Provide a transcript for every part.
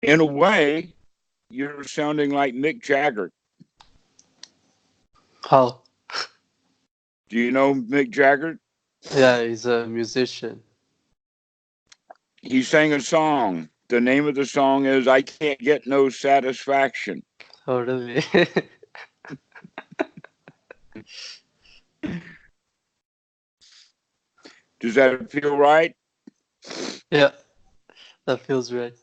In a way, you're sounding like Mick Jagger. How? Do you know Mick Jagger? Yeah, he's a musician. He sang a song. The name of the song is I Can't Get No Satisfaction. Oh, really? Does that feel right? Yeah, that feels right.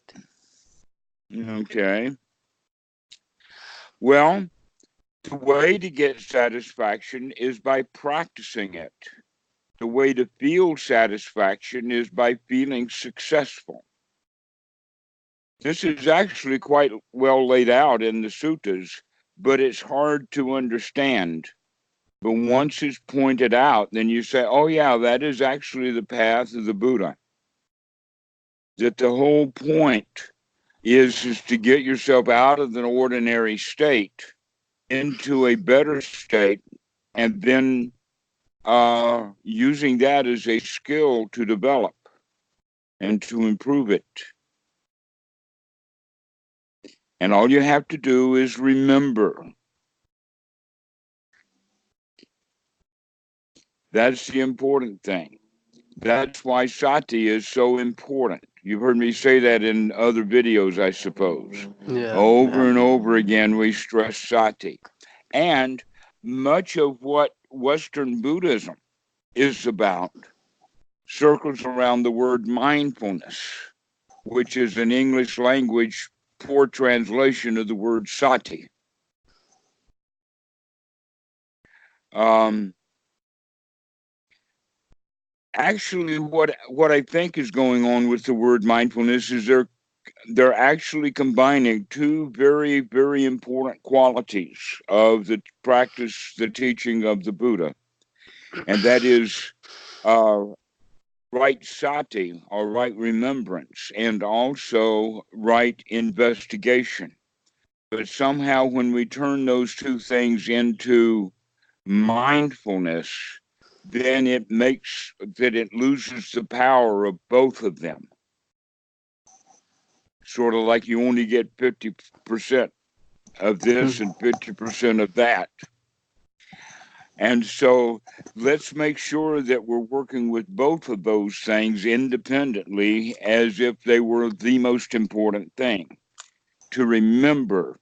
Okay. Well, the way to get satisfaction is by practicing it. The way to feel satisfaction is by feeling successful. This is actually quite well laid out in the suttas, but it's hard to understand. But once it's pointed out, then you say, oh, yeah, that is actually the path of the Buddha. That the whole point is to get yourself out of an ordinary state into a better state, and then using that as a skill to develop and to improve it. And all you have to do is remember. That's the important thing. That's why sati is so important. You've heard me say that in other videos, I suppose. Yeah, Over and over again, we stress sati. And much of what Western Buddhism is about circles around the word mindfulness, which is an English language poor translation of the word sati. Um, Actually, what I think is going on with the word mindfulness is they're actually combining two very, very important qualities of the practice, the teaching of the Buddha, and that is uh, right sati, or right remembrance, and also right investigation. But somehow, when we turn those two things into mindfulness, then it makes that it loses the power of both of them. Sort of like you only get 50% of this and 50% of that. And so let's make sure that we're working with both of those things independently as if they were the most important thing. To remember,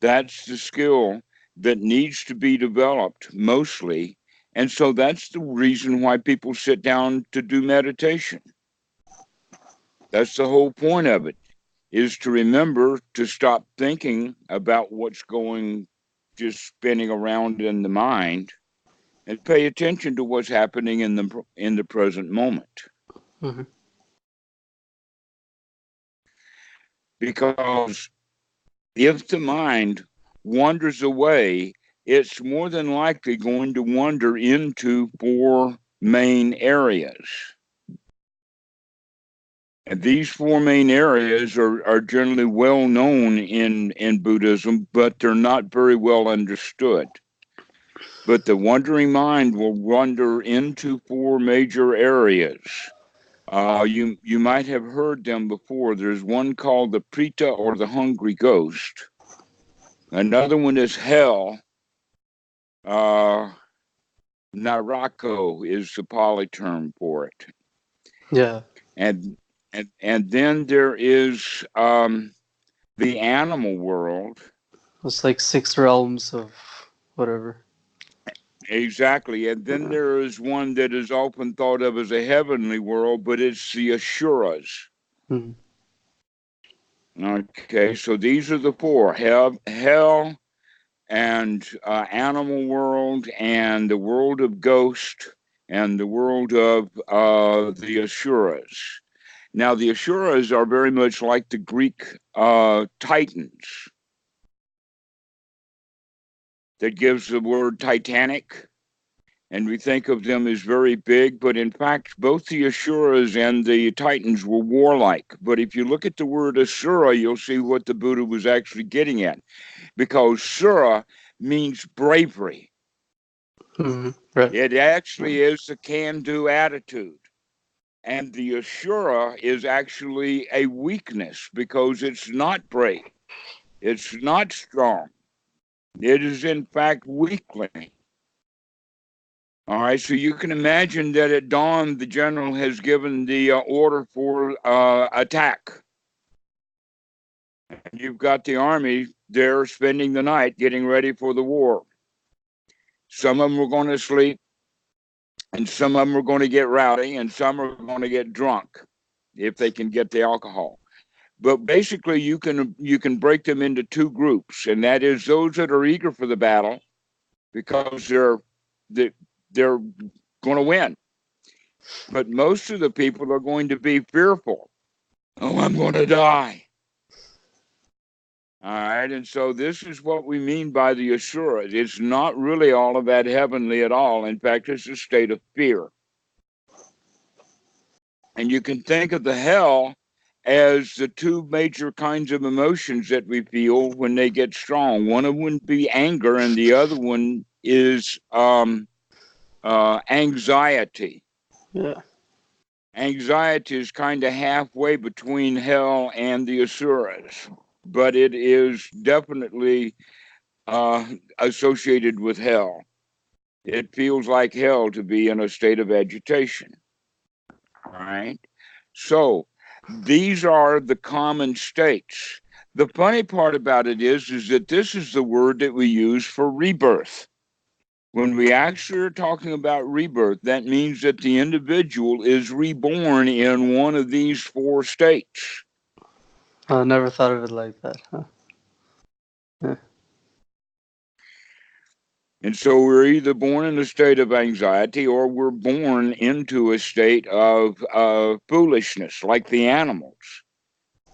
that's the skill that needs to be developed mostly. And so that's the reason why people sit down to do meditation. That's the whole point of it, is to remember to stop thinking about what's going just spinning around in the mind and pay attention to what's happening in the present moment. Mm-hmm. Because if the mind wanders away, it's more than likely going to wander into four main areas. And these four main areas are generally well known in Buddhism, but they're not very well understood. But the wandering mind will wander into four major areas. You might have heard them before. There's one called the pitta, or the hungry ghost. Another one is hell. Uh, Narako is the Pali term for it. Yeah, And and then there is the animal world. it's like 6 realms of whatever. Exactly. And then there is one that is often thought of as a heavenly world, but it's the asuras. Mm-hmm. Okay, so these are the four: hell and animal world, and the world of ghost, and the world of the asuras. Now, the asuras are very much like the Greek titans. That gives the word Titanic, and we think of them as very big, but in fact, both the Asuras and the Titans were warlike. But if you look at the word Asura, you'll see what the Buddha was actually getting at, because Sura means bravery. Mm-hmm. Right. It actually is the can do attitude. And the asura is actually a weakness because it's not brave. It's not strong. It is, in fact, weakling. All right, so you can imagine that at dawn, the general has given the order for attack. And you've got the army there spending the night getting ready for the war. Some of them are going to sleep, and some of them are going to get rowdy, and some are going to get drunk if they can get the alcohol. But basically, you can break them into two groups, and that is those that are eager for the battle because they're going to win. But most of the people are going to be fearful. Oh, I'm going to die. All right, and so this is what we mean by the asura. It's not really all of that heavenly at all. In fact, it's a state of fear. And you can think of the hell as the two major kinds of emotions that we feel when they get strong. One of them would be anger, and the other one is anxiety. Yeah. Anxiety is kind of halfway between hell and the asuras, but it is definitely associated with hell. It feels like hell to be in a state of agitation. All right. So these are the common states. The funny part about it is that this is the word that we use for rebirth. When we actually are talking about rebirth, that means that the individual is reborn in one of these four states. I never thought of it like that. Huh? Yeah. And so we're either born in a state of anxiety or we're born into a state of foolishness, like the animals.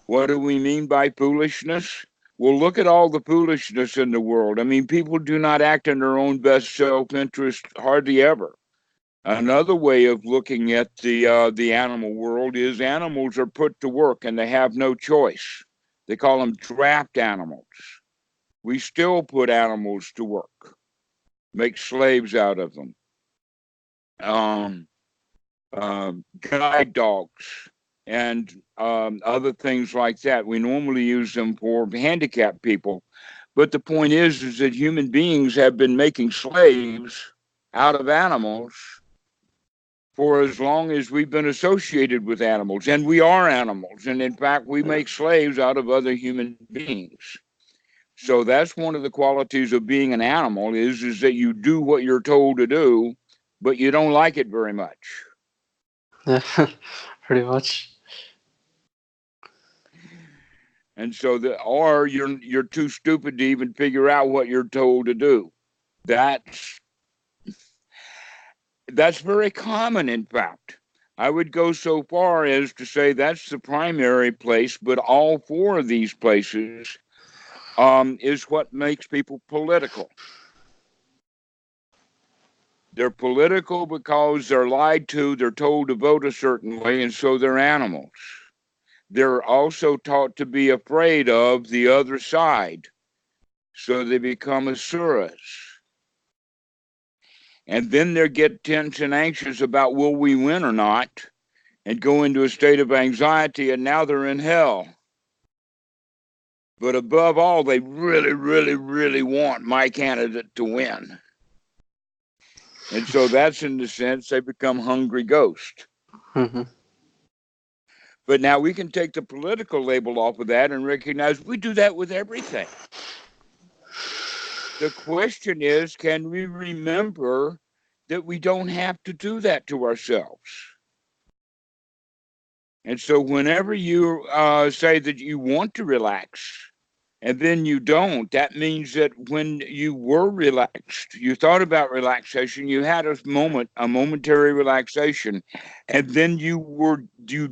What do we mean by foolishness? Well, look at all the foolishness in the world. I mean, people do not act in their own best self-interest hardly ever. Another way of looking at the animal world is animals are put to work and they have no choice. They call them draft animals. We still put animals to work, make slaves out of them. Guide dogs and other things like that. We normally use them for handicapped people. But the point is that human beings have been making slaves out of animals for as long as we've been associated with animals. And we are animals. And in fact, we make slaves out of other human beings. So that's one of the qualities of being an animal is that you do what you're told to do, but you don't like it very much. Yeah. Pretty much. And so or you're too stupid to even figure out what you're told to do. That's very common, in fact. I would go so far as to say that's the primary place, but all four of these places is what makes people political. They're political because they're lied to, they're told to vote a certain way, and so they're animals. They're also taught to be afraid of the other side, so they become asuras. And then they get tense and anxious about will we win or not, and go into a state of anxiety, and now they're in hell. But above all, they really, really, really want my candidate to win. And so that's in the sense they become hungry ghosts. Mm-hmm. But now we can take the political label off of that and recognize we do that with everything. The question is, can we remember that we don't have to do that to ourselves? And so whenever you say that you want to relax and then you don't, that means that when you were relaxed, you thought about relaxation, you had a momentary relaxation, and then you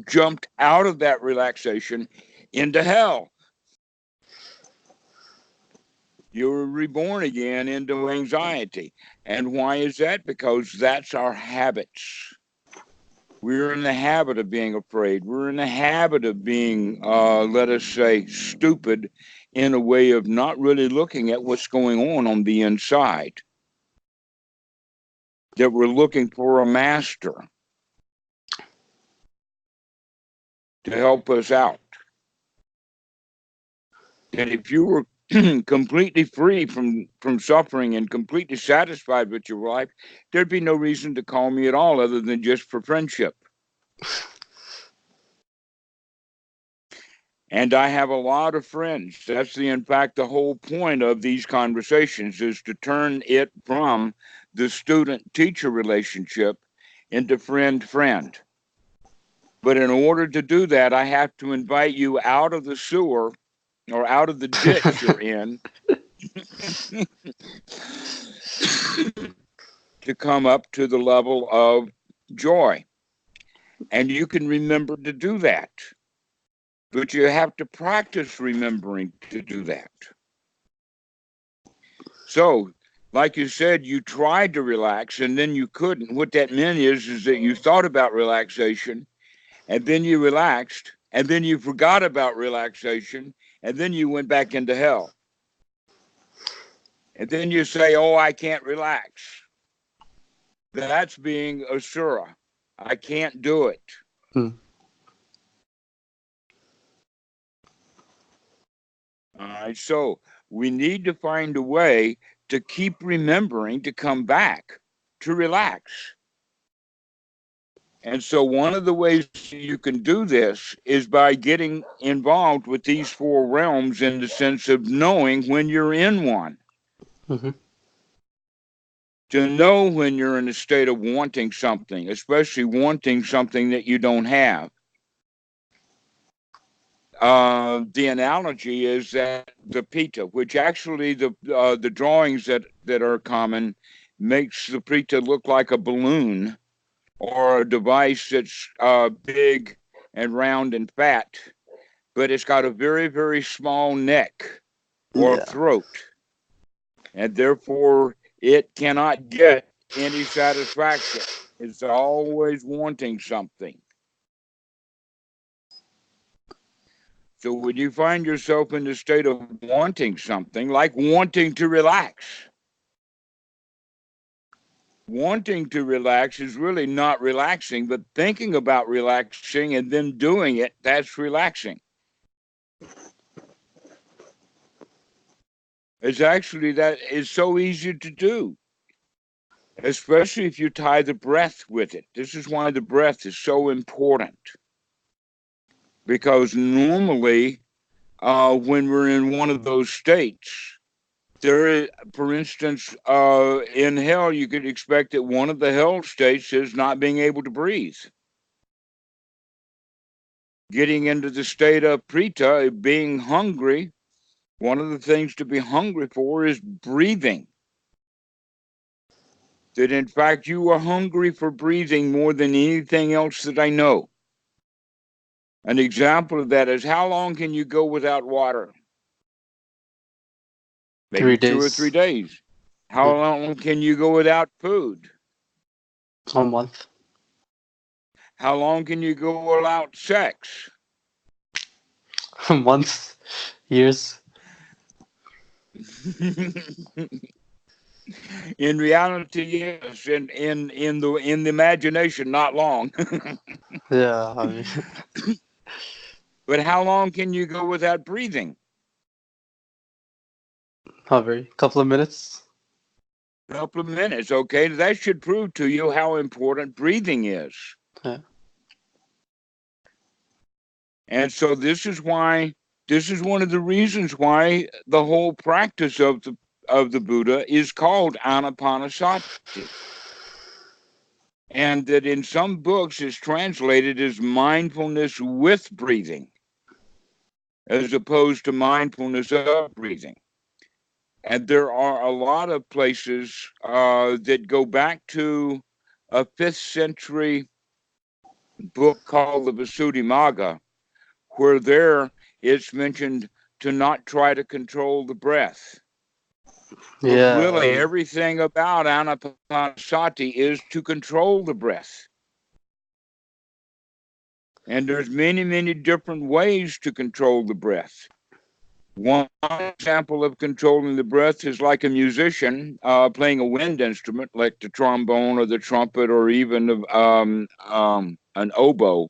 jumped out of that relaxation into hell. You were reborn again into anxiety. And why is that? Because that's our habits. We're in the habit of being afraid. We're in the habit of being, let us say, stupid in a way of not really looking at what's going on the inside. That we're looking for a master. to help us out. And if you were completely free from suffering and completely satisfied with your life, there'd be no reason to call me at all other than just for friendship. And I have a lot of friends. That's in fact, the whole point of these conversations is to turn it from the student-teacher relationship into friend-friend. But in order to do that, I have to invite you out of the sewer or out of the ditch you're in to come up to the level of joy. And you can remember to do that. But you have to practice remembering to do that. So, like you said, you tried to relax and then you couldn't. What that meant is that you thought about relaxation and then you relaxed and then you forgot about relaxation and then you went back into hell. And then you say, oh, I can't relax. That's being asura. I can't do it. All right, so we need to find a way to keep remembering to come back to relax. And so one of the ways you can do this is by getting involved with these four realms in the sense of knowing when you're in one. Mm-hmm. To know when you're in a state of wanting something, especially wanting something that you don't have. The analogy is that the pitta, which actually the drawings that are common makes the pitta look like a balloon or a device that's big and round and fat, but it's got a very, very small neck or throat, and therefore it cannot get any satisfaction. It's always wanting something. So when you find yourself in the state of wanting something, like wanting to relax, wanting to relax is really not relaxing, but thinking about relaxing and then doing it, that's relaxing. It's actually that is so easy to do, especially if you tie the breath with it. This is why the breath is so important. Because normally, when we're in one of those states, there is, for instance, in hell, you could expect that one of the hell states is not being able to breathe. Getting into the state of pitta, being hungry, one of the things to be hungry for is breathing. That in fact, you are hungry for breathing more than anything else that I know. An example of that is how long can you go without water? Maybe 2 or 3 days. How long can you go without food? A month. How long can you go without sex? Months, years. In reality, yes. In the imagination, not long. Yeah, I mean, But how long can you go without breathing? not very. Couple of minutes. A couple of minutes, okay? That should prove to you how important breathing is. Yeah. And so this is one of the reasons why the whole practice of the Buddha is called anapanasati. And that in some books is translated as mindfulness with breathing, as opposed to mindfulness of breathing. And there are a lot of places that go back to a 5th century book called the Visuddhimagga, where there it's mentioned to not try to control the breath. But really, everything about anapanasati is to control the breath. And there's many, many different ways to control the breath. One example of controlling the breath is like a musician playing a wind instrument, like the trombone or the trumpet or even an oboe.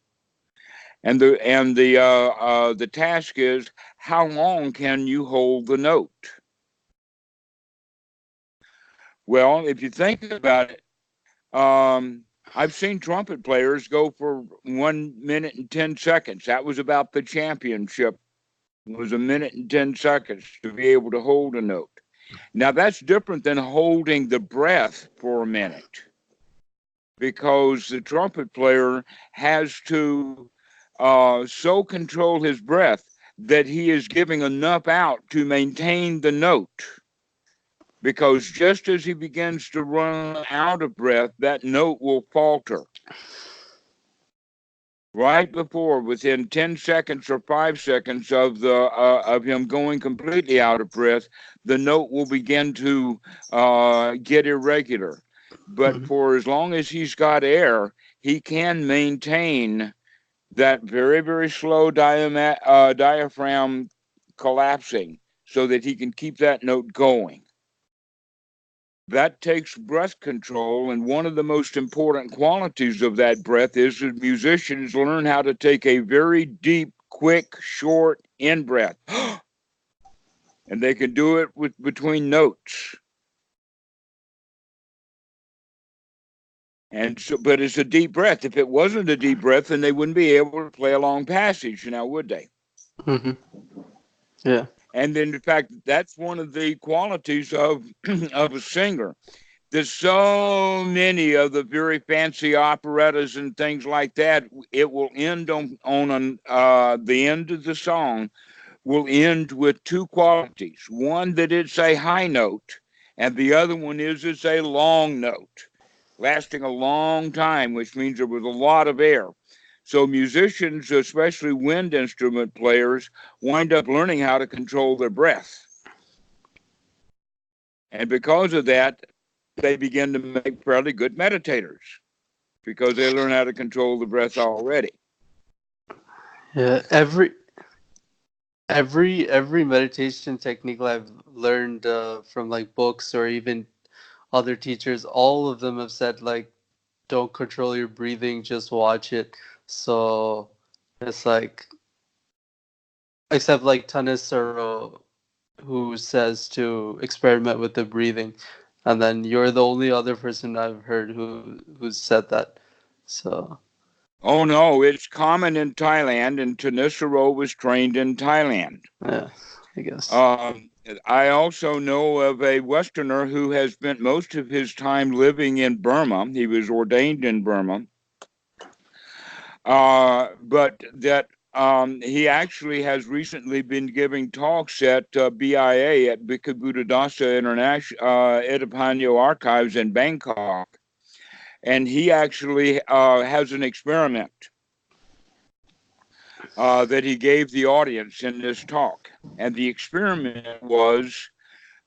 And the task is, how long can you hold the note? Well, if you think about it, I've seen trumpet players go for 1 minute and 10 seconds. That was about the championship. It was 1 minute and 10 seconds to be able to hold a note. Now that's different than holding the breath for a minute, because the trumpet player has to so control his breath that he is giving enough out to maintain the note. Because just as he begins to run out of breath, that note will falter. Right before, within 10 seconds or 5 seconds of him going completely out of breath, the note will begin to get irregular. But for as long as he's got air, he can maintain that very, very slow diaphragm collapsing so that he can keep that note going. That takes breath control, and one of the most important qualities of that breath is that musicians learn how to take a very deep, quick, short in-breath. And they can do it between notes. And so, but it's a deep breath. If it wasn't a deep breath, then they wouldn't be able to play a long passage, now would they? Yeah. And then, in fact, that's one of the qualities of of a singer. There's so many of the very fancy operettas and things like that. It will end on the end of the song will end with two qualities. One, that it's a high note, and the other one is it's a long note, lasting a long time, which means there was a lot of air. So musicians, especially wind instrument players, wind up learning how to control their breath. And because of that, they begin to make fairly good meditators, because they learn how to control the breath already. Yeah. Every meditation technique I've learned from like books or even other teachers, all of them have said like, don't control your breathing, just watch it. So it's like, except like Tanisaro, who says to experiment with the breathing, and then you're the only other person I've heard who's said that. So. Oh no, it's common in Thailand, and Tanisaro was trained in Thailand. Yeah, I guess. I also know of a Westerner who has spent most of his time living in Burma. He was ordained in Burma, but that he actually has recently been giving talks at BIA, at Bhikkhu Buddhadasa International Edipanyo Archives in Bangkok, and he actually has an experiment that he gave the audience in this talk. And the experiment was,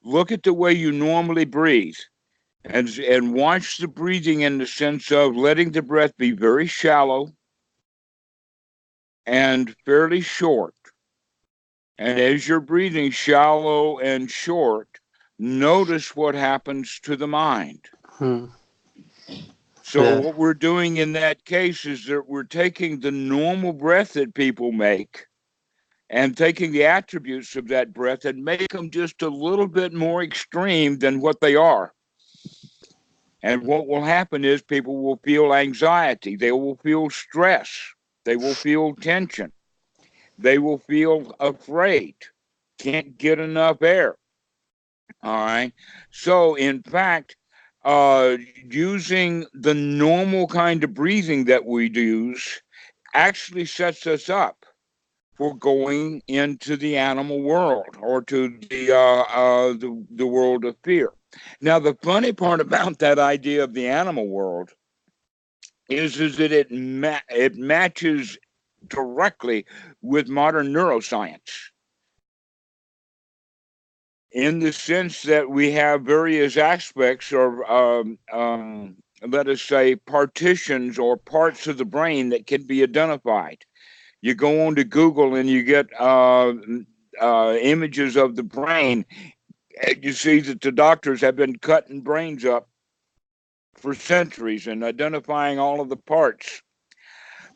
look at the way you normally breathe, and watch the breathing in the sense of letting the breath be very shallow and fairly short. And as you're breathing shallow and short, notice what happens to the mind. So Yeah. what we're doing in that case is that we're taking the normal breath that people make and taking the attributes of that breath and make them just a little bit more extreme than what they are. And what will happen is people will feel anxiety. They will feel stress. They will feel tension. They will feel afraid. Can't get enough air. All right. So, in fact, using the normal kind of breathing that we use actually sets us up for going into the animal world, or to the world of fear. Now, the funny part about that idea of the animal world is that it matches directly with modern neuroscience, in the sense that we have various aspects, or let us say partitions or parts of the brain that can be identified. You go on to Google and you get images of the brain, and you see that the doctors have been cutting brains up for centuries and identifying all of the parts.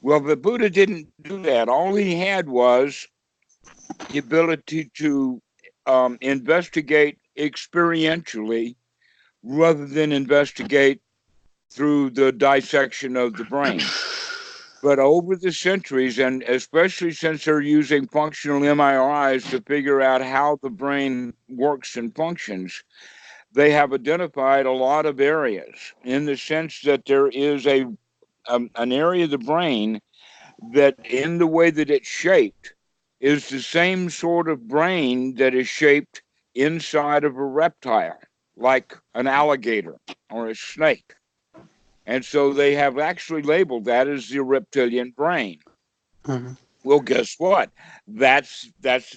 Well, the Buddha didn't do that. All he had was the ability to investigate experientially rather than investigate through the dissection of the brain. But over the centuries, and especially since they're using functional MRIs to figure out how the brain works and functions, they have identified a lot of areas in the sense that there is an area of the brain that, in the way that it's shaped, is the same sort of brain that is shaped inside of a reptile, like an alligator or a snake. And so they have actually labeled that as the reptilian brain. Mhm. Well, guess what? That's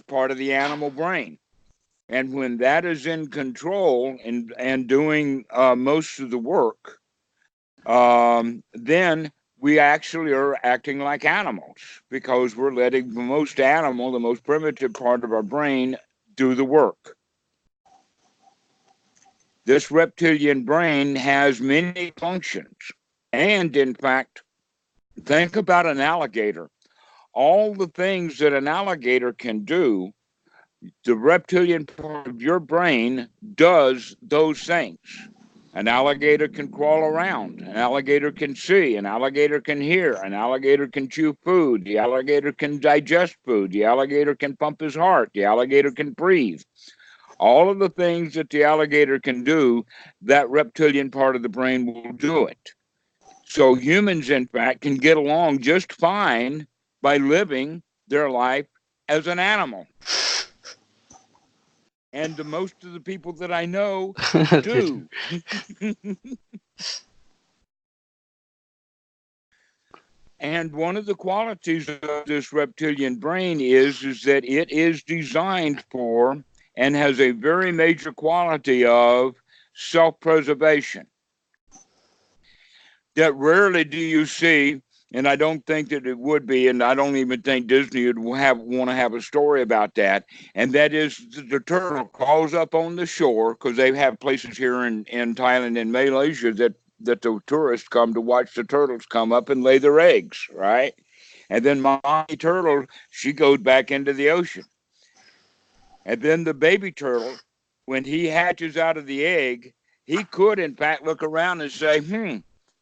part of the animal brain. And when that is in control and doing most of the work, then we actually are acting like animals because we're letting the most primitive part of our brain, do the work. This reptilian brain has many functions. And in fact, think about an alligator. All the things that an alligator can do, the reptilian part of your brain does those things. An alligator can crawl around. An alligator can see. An alligator can hear. An alligator can chew food. The alligator can digest food. The alligator can pump his heart. The alligator can breathe. All of the things that the alligator can do, that reptilian part of the brain will do it. So humans, in fact, can get along just fine by living their life as an animal. And the most of the people that I know do. And one of the qualities of this reptilian brain is that it is designed for and has a very major quality of self-preservation that rarely do you see, and I don't think that it would be, and I don't even think Disney would want to have a story about that. And that is the turtle crawls up on the shore because they have places here in Thailand and Malaysia that the tourists come to watch the turtles come up and lay their eggs, right? And then mommy turtle, she goes back into the ocean. And then the baby turtle, when he hatches out of the egg, he could, in fact, look around and say,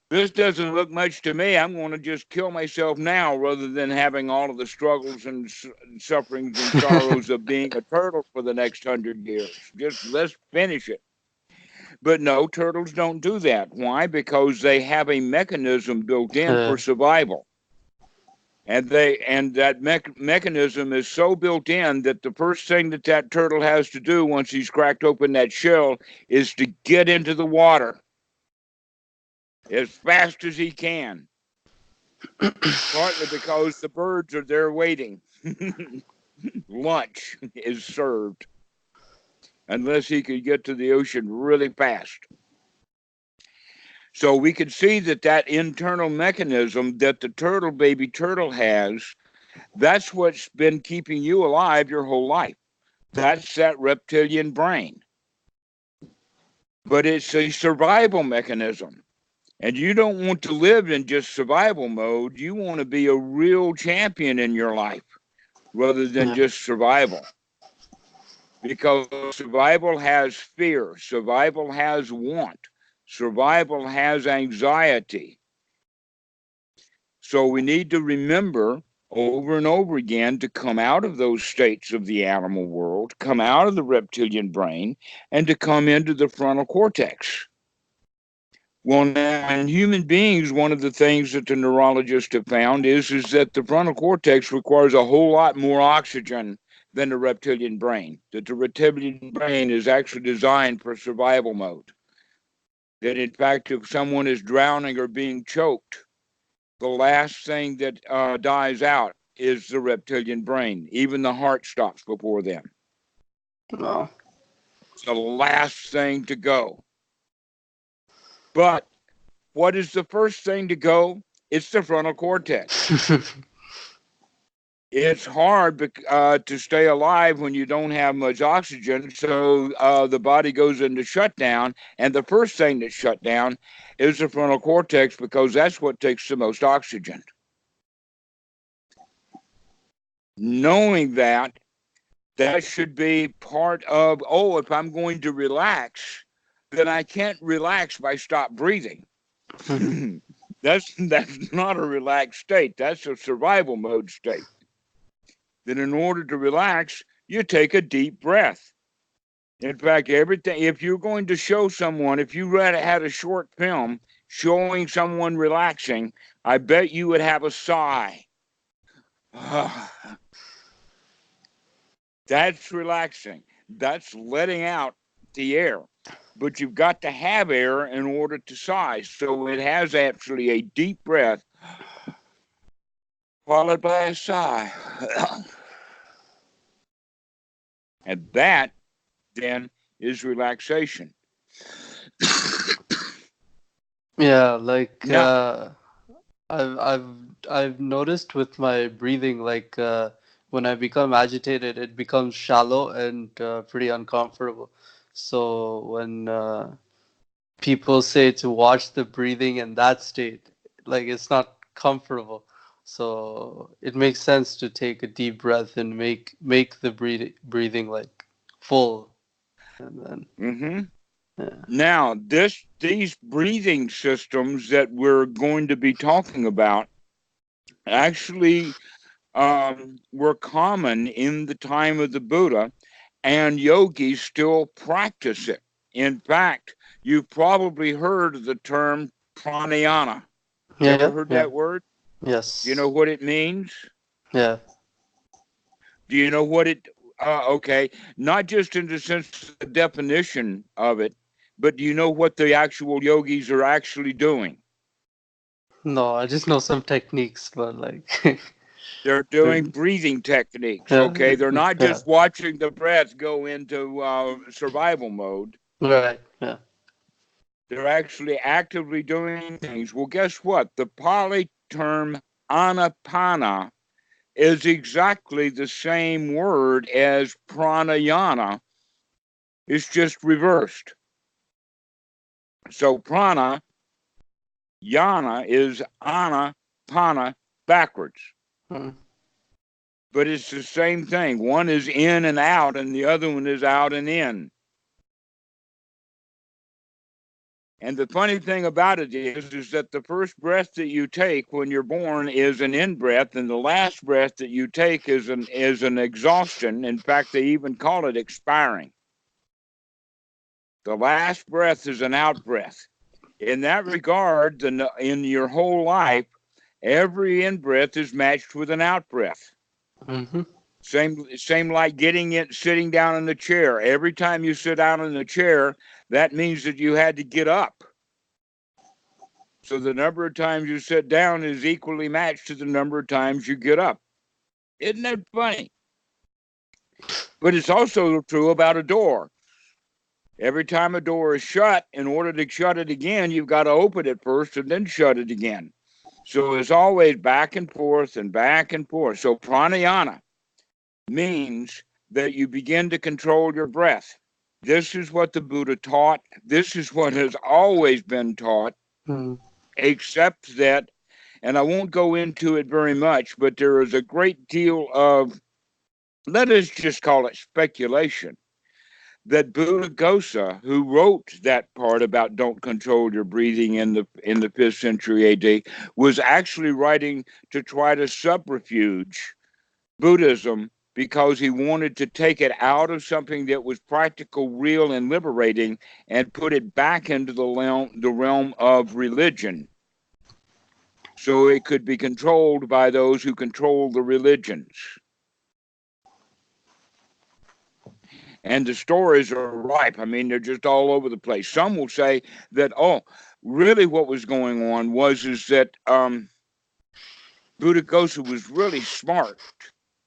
this doesn't look much to me. I'm going to just kill myself now rather than having all of the struggles and sufferings and sorrows of being a turtle for the next 100 years. Just let's finish it. But no, turtles don't do that. Why? Because they have a mechanism built in for survival. And that mechanism is so built in that the first thing that turtle has to do once he's cracked open that shell is to get into the water as fast as he can. Partly because the birds are there waiting. Lunch is served unless he could get to the ocean really fast. So we could see that internal mechanism that the baby turtle has, that's what's been keeping you alive your whole life. That's that reptilian brain. But it's a survival mechanism. And you don't want to live in just survival mode. You want to be a real champion in your life rather than just survival. Because survival has fear, survival has want, survival has anxiety. So we need to remember over and over again to come out of those states of the animal world, come out of the reptilian brain, and to come into the frontal cortex. Well, now in human beings, one of the things that the neurologists have found is that the frontal cortex requires a whole lot more oxygen than the reptilian brain. That the reptilian brain is actually designed for survival mode. That in fact, if someone is drowning or being choked, the last thing that dies out is the reptilian brain. Even the heart stops before them. Wow. It's the last thing to go. But what is the first thing to go? It's the frontal cortex. It's hard to stay alive when you don't have much oxygen. So the body goes into shutdown. And the first thing that's shut down is the frontal cortex because that's what takes the most oxygen. knowing that that should be part of, oh, if I'm going to relax, then I can't relax by stop breathing. That's not a relaxed state. That's a survival mode state. Then in order to relax, you take a deep breath. In fact, everything, if you're going to show someone, if you had a short film showing someone relaxing, I bet you would have a sigh. That's relaxing. That's letting out the air. But you've got to have air in order to sigh. So it has actually a deep breath followed by a sigh. And that then is relaxation. Yeah, like Now, I've noticed with my breathing, like when I become agitated, it becomes shallow and pretty uncomfortable. So when people say to watch the breathing in that state, like it's not comfortable. So it makes sense to take a deep breath and make the breathing like full, and then mm-hmm. yeah. Now, these breathing systems that we're going to be talking about actually were common in the time of the Buddha, and yogis still practice it. In fact, you've probably heard of the term pranayama. You ever Yeah, heard yeah, that word? Do you know yes, what it means? yeah. Do you know what it? Okay, not just in the sense of the definition of it, but do you know what the actual yogis are actually doing? No, I just know some techniques, but like, They're doing breathing techniques. yeah, Okay, they're not yeah, just watching the breath go into survival mode. right, yeah. They're actually actively doing things. Well, guess what? The Pali term anapana is exactly the same word as pranayana. It's just reversed. So prana, yana is anapana backwards. Mm. But it's the same thing. One is in and out, and the other one is out and in. And the funny thing about it is that the first breath that you take when you're born is an in breath, and the last breath that you take is an exhaustion. In fact, they even call it expiring. The last breath is an out breath. In that regard, in your whole life, every in breath is matched with an out breath. Mm-hmm. Same like sitting down in the chair. Every time you sit down in the chair, that means that you had to get up. So the number of times you sit down is equally matched to the number of times you get up. Isn't that funny? But it's also true about a door. Every time a door is shut, in order to shut it again, you've got to open it first and then shut it again. So it's always back and forth and back and forth. So pranayama means that you begin to control your breath. This is what the Buddha taught. This is what has always been taught, Mm. except that, and I won't go into it very much, but there is a great deal of, let us just call it speculation, that Buddhaghosa, who wrote that part about don't control your breathing in the 5th century AD, was actually writing to try to subterfuge Buddhism because he wanted to take it out of something that was practical, real, and liberating and put it back into the realm of religion. So it could be controlled by those who control the religions. And the stories are ripe. I mean, they're just all over the place. Some will say that, oh, really what was going on is that Buddhaghosa was really smart.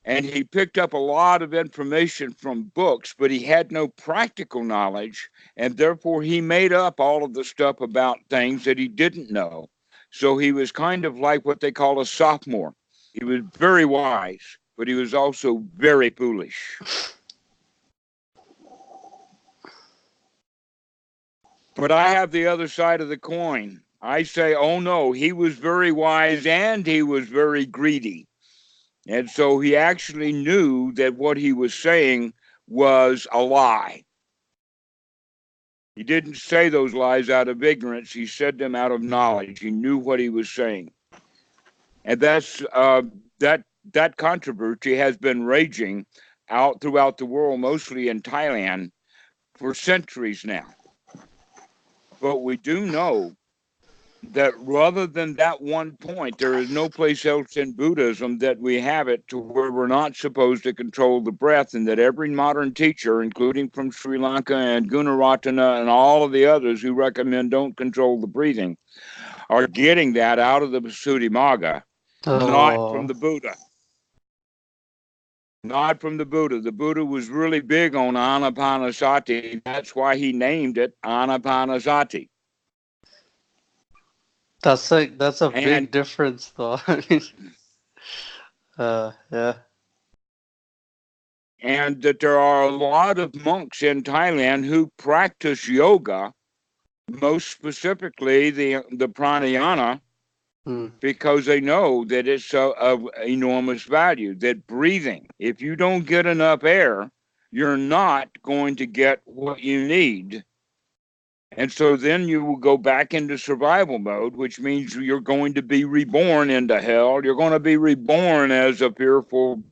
And he picked up a lot of information from books, but he had no practical knowledge. And therefore, he made up all of the stuff about things that he didn't know. So he was kind of like what they call a sophomore. He was very wise, but he was also very foolish. But I have the other side of the coin. I say, oh no, he was very wise and he was very greedy. And so he actually knew that what he was saying was a lie. He didn't say those lies out of ignorance. He said them out of knowledge. He knew what he was saying. And that controversy has been raging out throughout the world, mostly in Thailand, for centuries now. But we do know that rather than that one point, there is no place else in Buddhism that we have it to where we're not supposed to control the breath, and that every modern teacher, including from Sri Lanka and Gunaratana and all of the others who recommend don't control the breathing, are getting that out of the Visuddhimagga, not from Oh, the Buddha. Not from the Buddha. The Buddha was really big on Anapanasati. That's why he named it Anapanasati. that's a And big difference, though. Yeah. and that there are a lot of monks in Thailand who practice yoga, most specifically the pranayama, Hmm. because they know that it's of enormous value. That breathing, if you don't get enough air, you're not going to get what you need. And so then you will go back into survival mode, which means you're going to be reborn into hell. You're going to be reborn as a fearful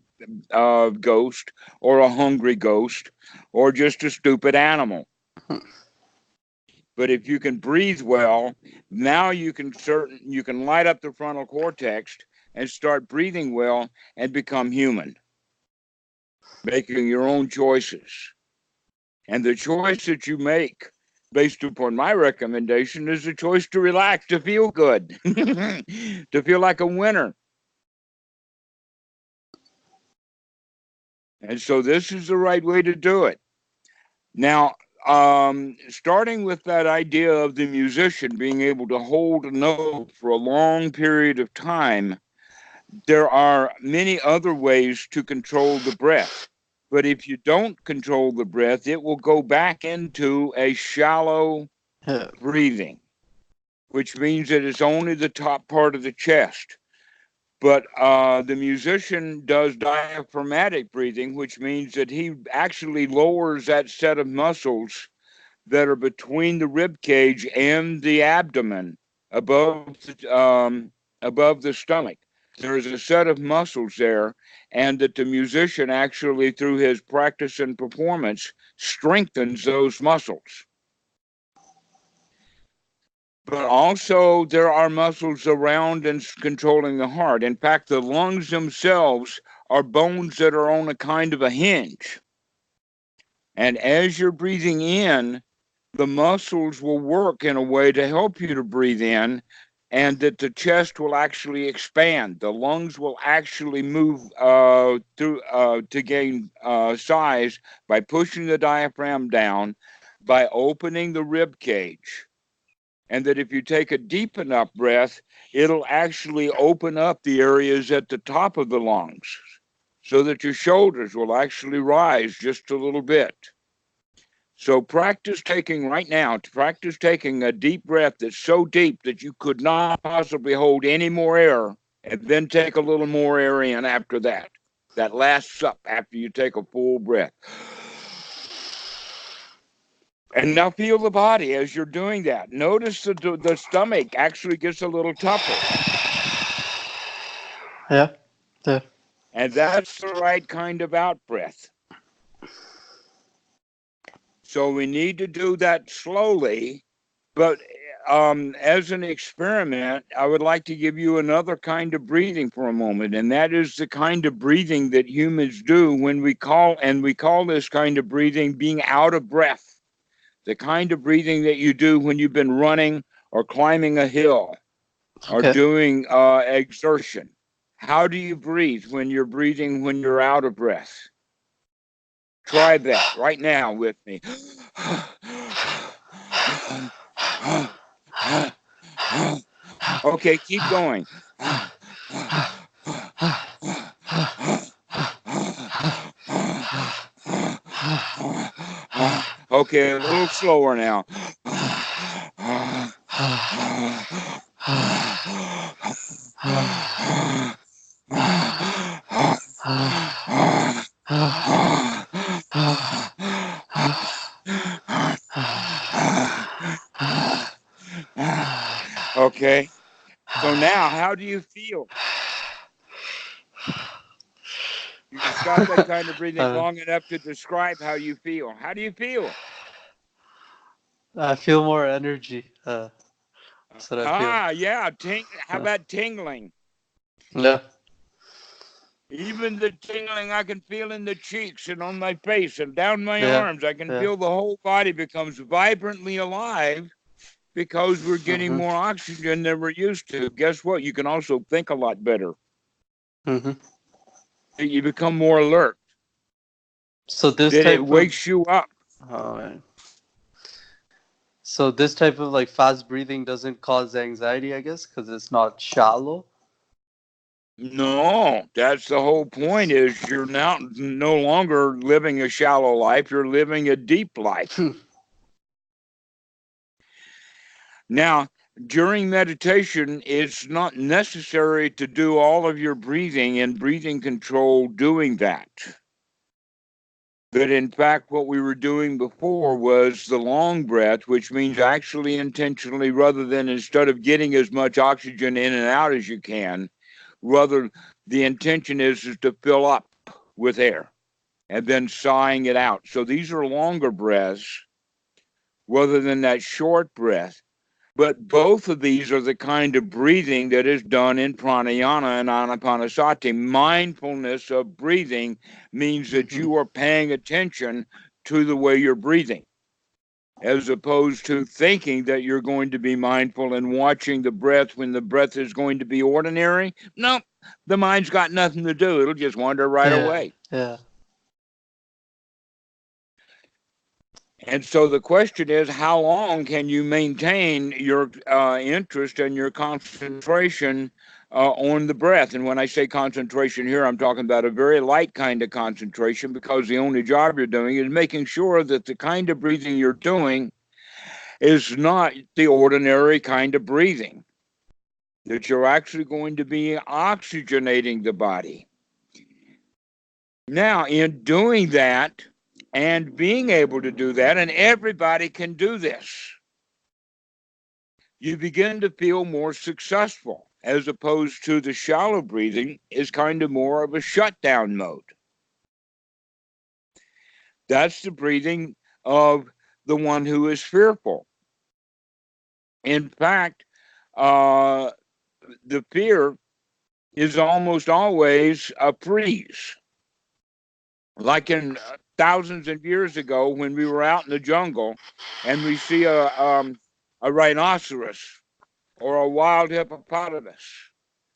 ghost, or a hungry ghost, or just a stupid animal. But if you can breathe well, now you can light up the frontal cortex and start breathing well and become human, making your own choices. And the choice that you make, based upon my recommendation, is the choice to relax, to feel good, to feel like a winner. And so this is the right way to do it. Now, starting with that idea of the musician being able to hold a note for a long period of time, there are many other ways to control the breath. But if you don't control the breath, it will go back into a shallow Yeah. breathing, which means that it's only the top part of the chest. But the musician does diaphragmatic breathing, which means that he actually lowers that set of muscles that are between the rib cage and the abdomen, above the stomach. There is a set of muscles there, and that the musician actually, through his practice and performance, strengthens those muscles. But also, there are muscles around and controlling the heart. In fact, the lungs themselves are bones that are on a kind of a hinge. And as you're breathing in, the muscles will work in a way to help you to breathe in, and that the chest will actually expand. The lungs will actually move through to gain size by pushing the diaphragm down, by opening the rib cage. And that if you take a deep enough breath, it'll actually open up the areas at the top of the lungs so that your shoulders will actually rise just a little bit. So practice taking right now, practice taking a deep breath that's so deep that you could not possibly hold any more air, and then take a little more air in after that. That last sup after you take a full breath. And now feel the body as you're doing that. Notice that the stomach actually gets a little tougher. Yeah. Yeah. And that's the right kind of out breath. So we need to do that slowly. But as an experiment, I would like to give you another kind of breathing for a moment. And that is the kind of breathing that humans do when we call this kind of breathing being out of breath. The kind of breathing that you do when you've been running or climbing a hill or Okay. doing exertion. How do you breathe when you're breathing when you're out of breath? Try that right now with me. Okay, keep going. Okay, a little slower now. Okay. So now, how do you feel? You can stop that kind of breathing long enough to describe how you feel. How do you feel? I feel more energy. That's what I feel. Yeah. How about tingling? Yeah. Even the tingling I can feel in the cheeks and on my face and down my Yeah. arms. I can Yeah. feel the whole body becomes vibrantly alive because we're getting Mm-hmm. more oxygen than we're used to. Guess what? You can also think a lot better. Mm-hmm. You become more alert. So this That it type of wakes you up. right. So this type of like fast breathing doesn't cause anxiety, I guess, because it's not shallow. No, that's the whole point is you're now no longer living a shallow life, you're living a deep life. Now, during meditation, it's not necessary to do all of your breathing and breathing control doing that. But in fact, what we were doing before was the long breath, which means actually intentionally, rather than instead of getting as much oxygen in and out as you can, rather the intention is to fill up with air and then sighing it out. So these are longer breaths rather than that short breath. But both of these are the kind of breathing that is done in pranayama and anapanasati. Mindfulness of breathing means that Mm-hmm. you are paying attention to the way you're breathing, as opposed to thinking that you're going to be mindful and watching the breath when the breath is going to be ordinary. Nope, the mind's got nothing to do. It'll just wander right Yeah. away. Yeah. And so the question is, how long can you maintain your interest and your concentration on the breath? And when I say concentration here, I'm talking about a very light kind of concentration, because the only job you're doing is making sure that the kind of breathing you're doing is not the ordinary kind of breathing, that you're actually going to be oxygenating the body. Now, in doing that and being able to do that, and everybody can do this, you begin to feel more successful, as opposed to the shallow breathing is kind of more of a shutdown mode. That's the breathing of the one who is fearful. In fact, uh, the fear is almost always a freeze. Like in thousands of years ago when we were out in the jungle and we see a rhinoceros or a wild hippopotamus,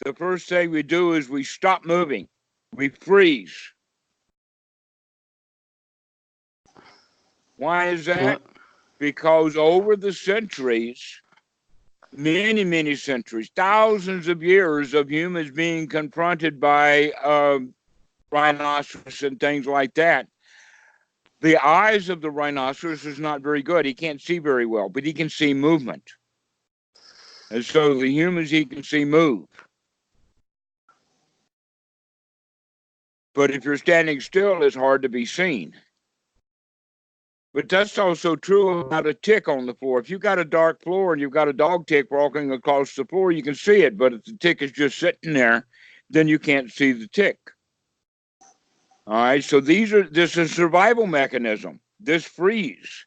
the first thing we do is we stop moving, we freeze. Why is that? What? Because over the centuries, many centuries, thousands of years of humans being confronted by rhinoceros and things like that, the eyes of the rhinoceros is not very good. He can't see very well, but he can see movement. And so the humans he can see move. But if you're standing still, it's hard to be seen. But that's also true about a tick on the floor. If you've got a dark floor and you've got a dog tick walking across the floor, you can see it. But if the tick is just sitting there, then you can't see the tick. All right. So this is a survival mechanism. This freeze,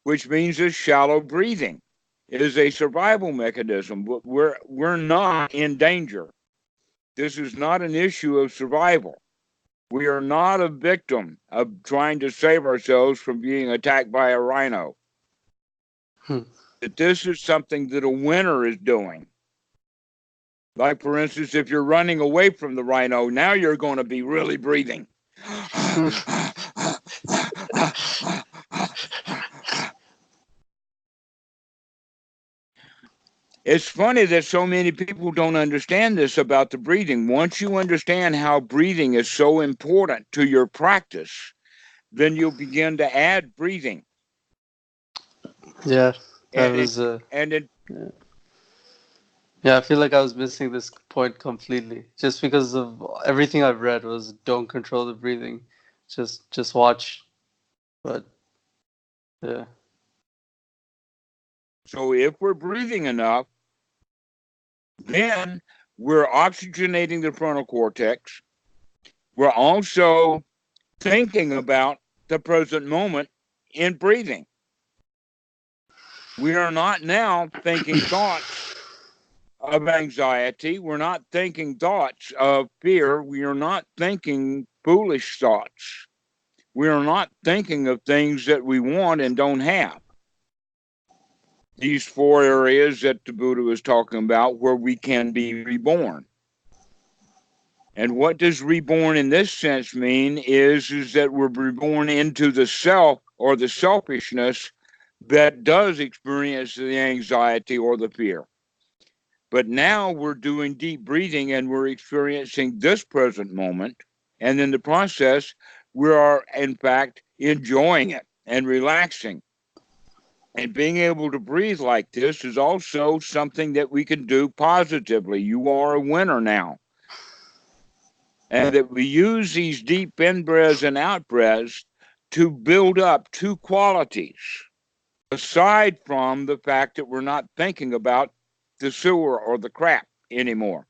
which means this shallow breathing, is a survival mechanism. We're not in danger. This is not an issue of survival. We are not a victim of trying to save ourselves from being attacked by a rhino. That this is something that a winner is doing. Like, for instance, if you're running away from the rhino, now you're going to be really breathing. It's funny that so many people don't understand this about the breathing. Once you understand how breathing is so important to your practice, then you'll begin to add breathing. Yeah. I And was. it Yeah. Yeah, I feel like I was missing this point completely, just because of everything I've read was don't control the breathing, just watch. But yeah. so if we're breathing enough, Then we're oxygenating the frontal cortex. We're also thinking about the present moment in breathing. We are not now thinking thoughts of anxiety. We're not thinking thoughts of fear. We are not thinking foolish thoughts. We are not thinking of things that we want and don't have. These four areas that the Buddha was talking about where we can be reborn. And what does reborn in this sense mean is that we're reborn into the self or the selfishness that does experience the anxiety or the fear. But now we're doing deep breathing and we're experiencing this present moment. And in the process, we are, in fact, enjoying it and relaxing. And being able to breathe like this is also something that we can do positively. You are a winner now. And that we use these deep in-breaths and out-breaths to build up two qualities, aside from the fact that we're not thinking about the sewer or the crap anymore.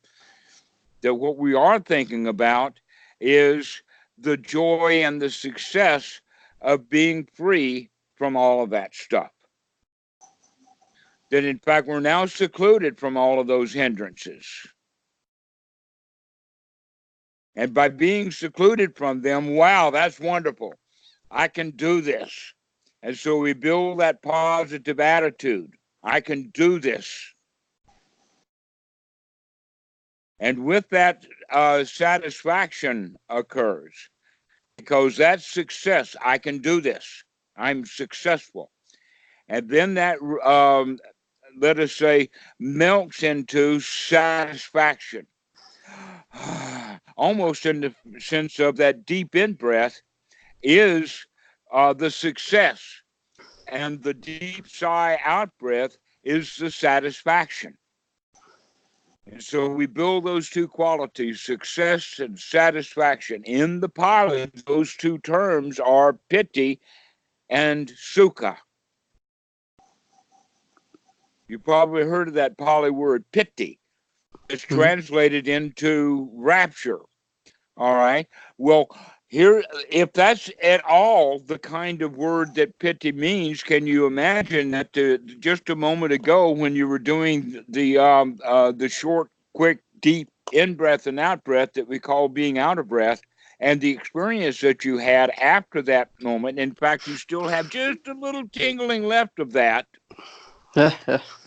That what we are thinking about is the joy and the success of being free from all of that stuff. That in fact we're now secluded from all of those hindrances. And by being secluded from them, wow, that's wonderful. I can do this. And so we build that positive attitude. I can do this. And with that, satisfaction occurs because that's success. I can do this. I'm successful. And then that, let us say, melts into satisfaction. Almost in the sense of that deep in-breath is the success. And the deep sigh out-breath is the satisfaction. And so we build those two qualities, success and satisfaction. In the Pali, those two terms are pitta and sukha. You probably heard of that Pali word pitta. It's translated into rapture. All right. Well, here, if that's at all the kind of word that pitta means, can you imagine that just a moment ago when you were doing the short, quick, deep in breath and out breath that we call being out of breath, and the experience that you had after that moment, in fact, you still have just a little tingling left of that.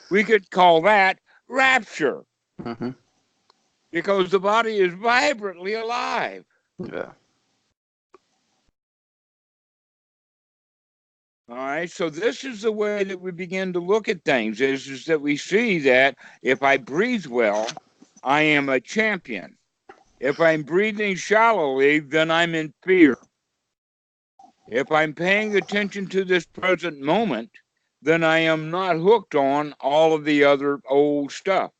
We could call that rapture. Mm-hmm. Because the body is vibrantly alive. Yeah. All right. So this is the way that we begin to look at things is that we see that if I breathe well, I am a champion. If I'm breathing shallowly, then I'm in fear. If I'm paying attention to this present moment, then I am not hooked on all of the other old stuff.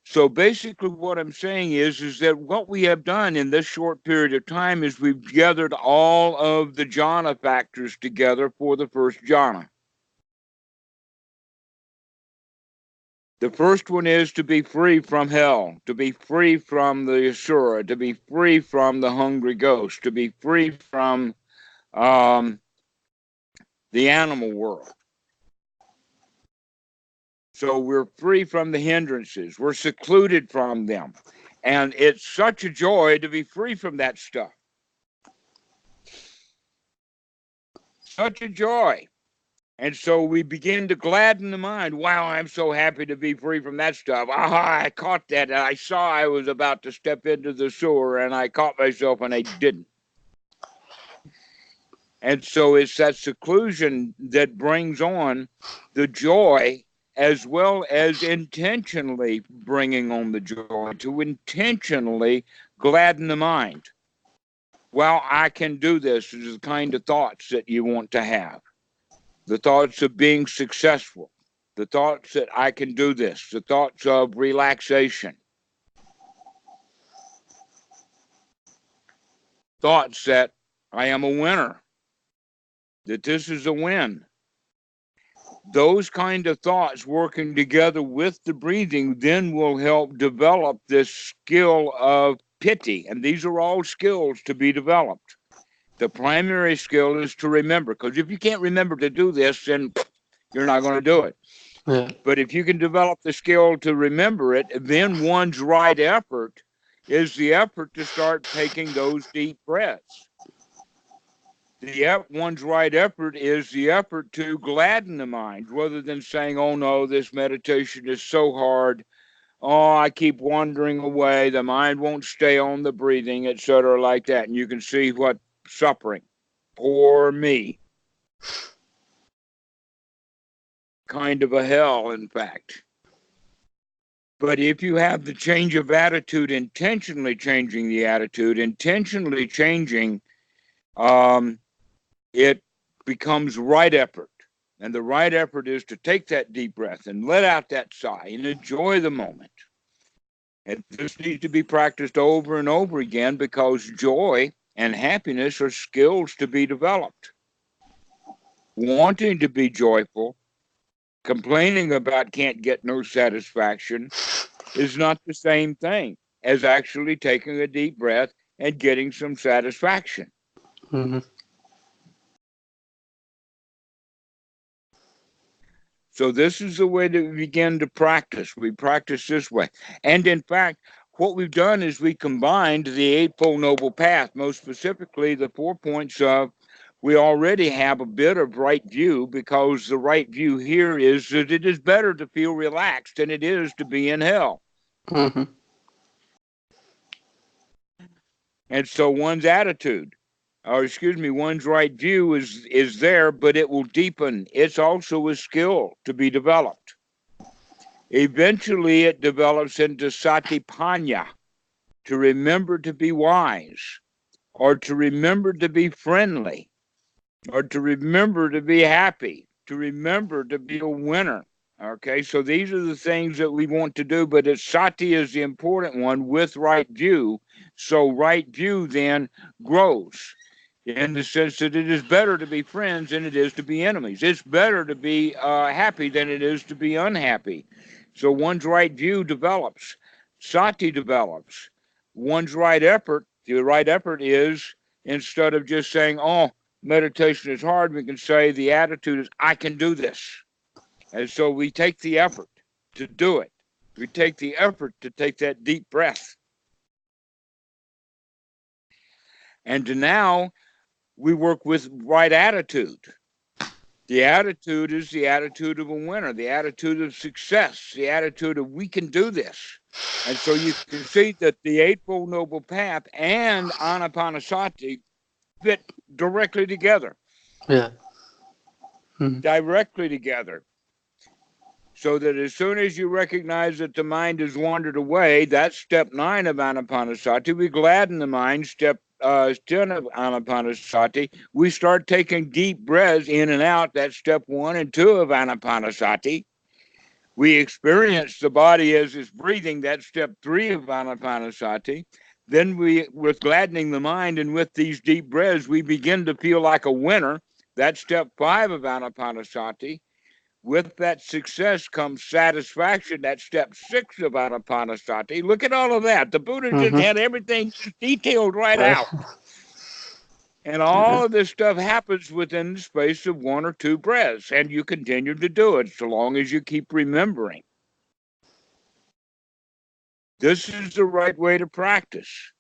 So basically what I'm saying is that what we have done in this short period of time is we've gathered all of the jhana factors together for the first jhana. The first one is to be free from hell, to be free from the asura, to be free from the hungry ghost, to be free from the animal world. So we're free from the hindrances. We're secluded from them. And it's such a joy to be free from that stuff. Such a joy. And so we begin to gladden the mind. Wow, I'm so happy to be free from that stuff. Aha, I caught that. I saw I was about to step into the sewer and I caught myself and I didn't. And so it's that seclusion that brings on the joy as well as intentionally bringing on the joy, to intentionally gladden the mind. Well, I can do this is the kind of thoughts that you want to have. The thoughts of being successful, the thoughts that I can do this, the thoughts of relaxation, thoughts that I am a winner, that this is a win. Those kind of thoughts working together with the breathing then will help develop this skill of pitta. And these are all skills to be developed. The primary skill is to remember, because if you can't remember to do this, then you're not going to do it. Yeah. But if you can develop the skill to remember it, then one's right effort is the effort to start taking those deep breaths. One's right effort is the effort to gladden the mind rather than saying, oh no, this meditation is so hard. Oh, I keep wandering away. The mind won't stay on the breathing, etc., like that. And you can see what suffering. Poor me. Kind of a hell, in fact. But if you have the change of attitude, intentionally changing the attitude, intentionally changing, it becomes right effort. And the right effort is to take that deep breath and let out that sigh and enjoy the moment. And this needs to be practiced over and over again because joy and happiness are skills to be developed. Wanting to be joyful, complaining about can't get no satisfaction is not the same thing as actually taking a deep breath and getting some satisfaction. Mm-hmm. So this is the way that we begin to practice. We practice this way. And in fact, what we've done is we combined the Eightfold Noble Path, most specifically the 4 points of we already have a bit of right view, because the right view here is that it is better to feel relaxed than it is to be in hell. Mm-hmm. And so one's attitude, or excuse me, one's right view is there, but it will deepen. It's also a skill to be developed. Eventually, it develops into satipanya, to remember to be wise, or to remember to be friendly, or to remember to be happy, to remember to be a winner. Okay, so these are the things that we want to do, but sati is the important one with right view. So right view then grows in the sense that it is better to be friends than it is to be enemies. It's better to be happy than it is to be unhappy. So one's right view develops, sati develops. One's right effort, the right effort is, instead of just saying, oh, meditation is hard, we can say the attitude is, I can do this. And so we take the effort to do it. We take the effort to take that deep breath. And now we work with right attitude. The attitude is the attitude of a winner, the attitude of success, the attitude of we can do this. And so you can see that the Eightfold Noble Path and Anapanasati fit directly together. Yeah. Mm-hmm. Directly together. So that as soon as you recognize that the mind has wandered away, that's step 9 of Anapanasati. We gladden the mind. Step 10 of Anapanasati. We start taking deep breaths in and out. That's step 1 and 2 of Anapanasati. We experience the body as it's breathing. That's step 3 of Anapanasati. Then with gladdening the mind and with these deep breaths, we begin to feel like a winner. That's step 5 of Anapanasati. With that success comes satisfaction. That's step 6 of Anapanasati. Look at all of that. The Buddha just had everything detailed right out. And all of this stuff happens within the space of 1 or 2 breaths. And you continue to do it so long as you keep remembering. This is the right way to practice.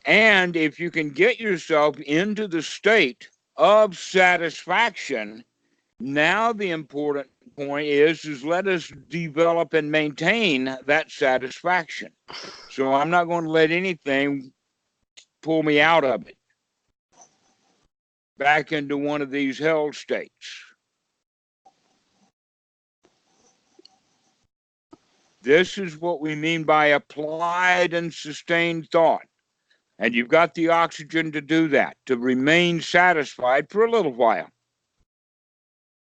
And if you can get yourself into the state of satisfaction, now the important point is let us develop and maintain that satisfaction. So I'm not going to let anything pull me out of it, back into one of these hell states. This is what we mean by applied and sustained thought. And you've got the oxygen to do that, to remain satisfied for a little while.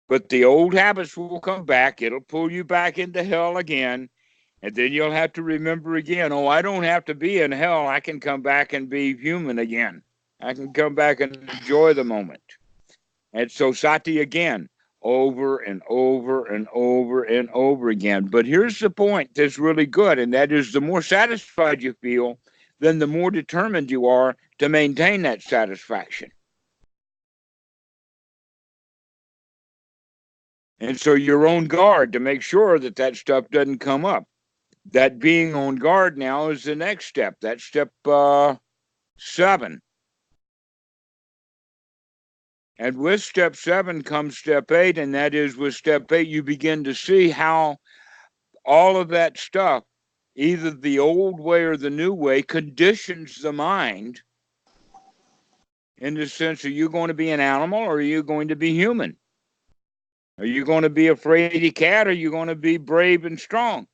But the old habits will come back. It'll pull you back into hell again. And then you'll have to remember again, oh, I don't have to be in hell. I can come back and be human again. I can come back and enjoy the moment. And so sati again, over and over and over and over again. But here's the point that's really good, and that is the more satisfied you feel, then the more determined you are to maintain that satisfaction. And so you're on guard to make sure that that stuff doesn't come up. That being on guard now is the next step. That's step 7. And with step 7 comes step 8, and that is with step 8, you begin to see how all of that stuff, either the old way or the new way, conditions the mind in the sense, are you going to be an animal or are you going to be human? Are you going to be a fraidy cat or are you going to be brave and strong?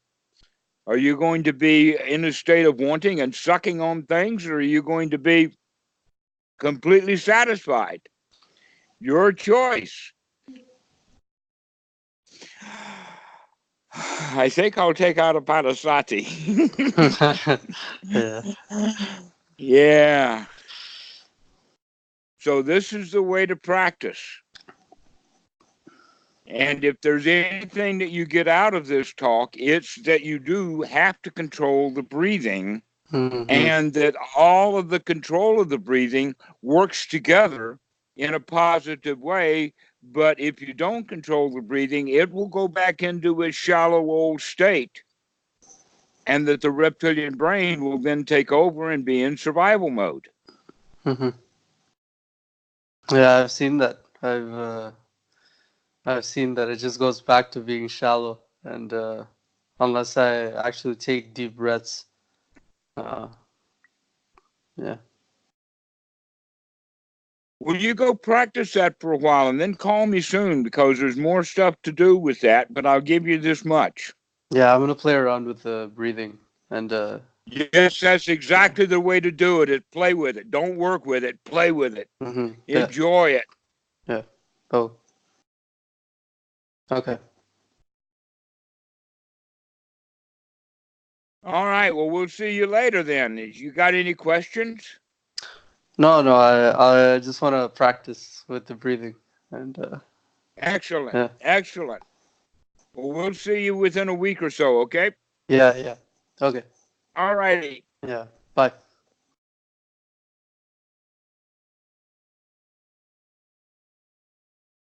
Are you going to be in a state of wanting and sucking on things, or are you going to be completely satisfied? Your choice. I think I'll take out a pot of sati. Yeah. Yeah. So this is the way to practice. And if there's anything that you get out of this talk, it's that you do have to control the breathing, and that all of the control of the breathing works together in a positive way. But if you don't control the breathing, it will go back into its shallow old state, and that the reptilian brain will then take over and be in survival mode. Yeah, I've seen that. I've seen that it just goes back to being shallow, and unless I actually take deep breaths, yeah. Well, you go practice that for a while and then call me soon, because there's more stuff to do with that, but I'll give you this much. Yeah, I'm gonna play around with the breathing, and yes, that's exactly the way to do it. Play with it. Don't work with it. Play with it. Enjoy it. Yeah. Oh. Okay. All right. Well, we'll see you later then. You got any questions? No, I just want to practice with the breathing, and Excellent. yeah. Excellent. Well, we'll see you within a week or so, okay? Yeah. Okay. All righty. Yeah. Bye.